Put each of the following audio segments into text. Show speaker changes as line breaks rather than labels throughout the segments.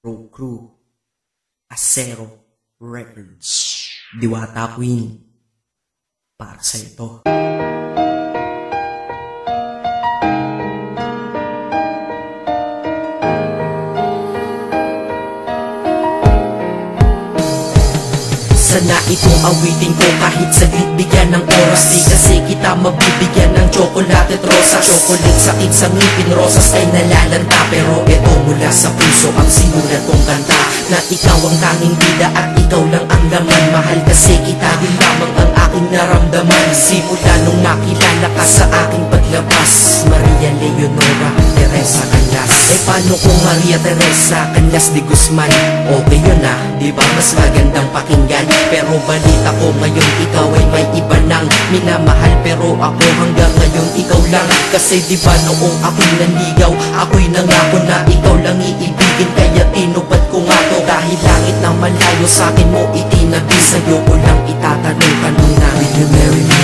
Road Crew, Acero Records, Diwata Queen, para sa ito. Sana itong awitin ko kahit saglit bigyan ng oras. Di kasi kita mabibigyan ng tsokolate at rosas. Chocolate sakit sa ngipin, rosas ay nalalanta. Pero eto mula sa puso ang sinulat kong kanta, na ikaw ang tanging bida at ikaw lang ang laman. Mahal kasi kita, yun lamang ang aking naramdaman. Simula nung nakilala ka sa aking paglabas, Maria Leonora Teresa Canlas. Eh paano kung Maria Teresa Canlas de Guzman? Okay yun ah, di ba mas magandang pakinggan? Pero balita ko ngayon ikaw ay may iba nang minamahal. Pero ako hanggang ngayon ikaw lang. Kasi di ba noong ako'y nanligaw, ako'y nangako na ikaw lang iibigin. Kaya tinupad ko nga to, dahil langit na malayo sa akin mo itinabi. Sa'yo ko lang itatanong na, will you marry me?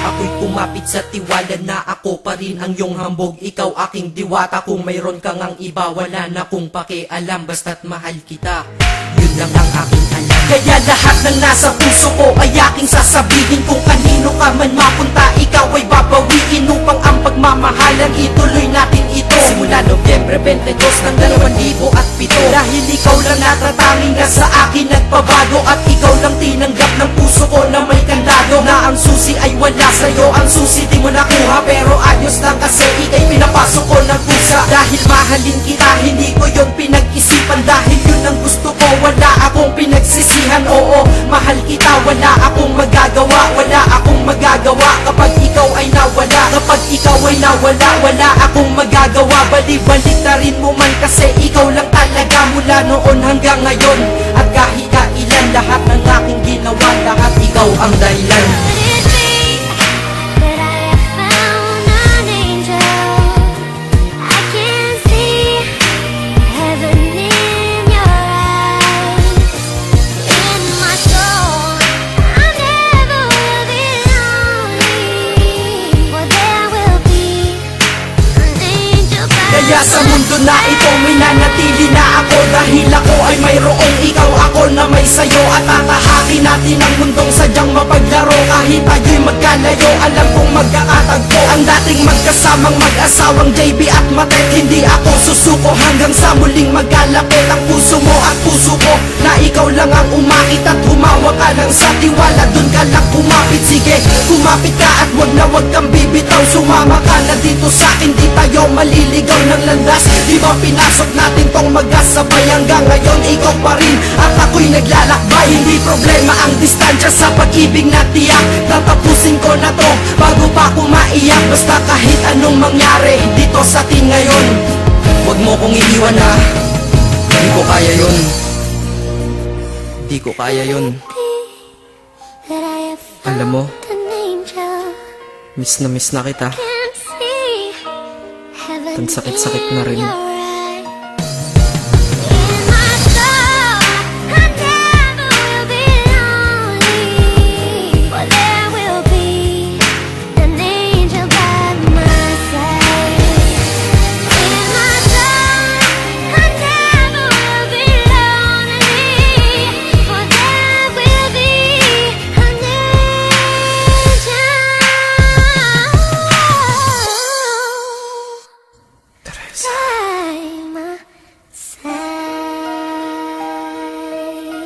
Ako'y kumapit sa tiwala na ako pa rin ang iyong hambog. Ikaw aking diwata, kung mayroon kang ang iba, wala na kong pakialam, basta't mahal kita, yun lang ang aking alam. Kaya lahat ng nasa puso ko ay aking sasabihin. Kung kanino ka man mapunta, ikaw ay babawiin, upang ang pagmamahalan ituloy natin ito. Simula Nobyembre 22 ng 2007, dahil ikaw lang natatanging na sa akin nagpabago. At ikaw lang tinanggap ng puso ko na may kandado, na ang susi ay wala sa'yo, ang susi di mo nakuha. Pero ayos lang kasi ika'y pinapasok ko ng kusa. Dahil mahalin kita, hindi ko yun pinag-isipan. Dahil yun ang gusto ko, wala akong pinagsisihan. Oo, mahal kita, wala akong magagawa. Wala akong magagawa kapag ikaw ay nawala. Kapag ikaw ay nawala, wala akong magagawa. Bali-balik na rin mo man kasi ikaw lang talaga, mula noon hanggang ngayon. At kahit kailan, lahat ng aking ginawa, lahat ikaw ang dahilan. Kaya sa mundo na ito minanatili na ako, dahil ako ay mayroong ikaw, ako na may sayo. At tatahakin natin ang mundong sadyang mapaglaro. Kahit tayo'y magkalayo, alam kong magkakatagpo. Ang dating magkasamang mag-asawang JB at Matet, hindi ako susuko hanggang sa muling magkalapit. Ang puso mo at puso ko, na ikaw lang ang umakit at humawa ka ng sa tiwala. Dun ka lang kumapit, sige kumapit ka at wag na wag kang bibitaw. Sumama ka na dito sa'kin, di tayo maliligaw ng landas. Di ba pinasok natin tong magkasabay, hanggang ngayon ikaw pa rin at ako'y naglalakbay. Hindi problema ang distansya sa pag-ibig na tiyak. Tatapusin ko na to bago pa ako maiyak. Basta kahit anong mangyari dito sa atin ngayon, wag mo kong iiwan na. Di ko kaya yun, di ko kaya yun. Alam mo, miss na kita. Ang sakit-sakit na rin.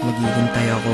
Maghihintay ako.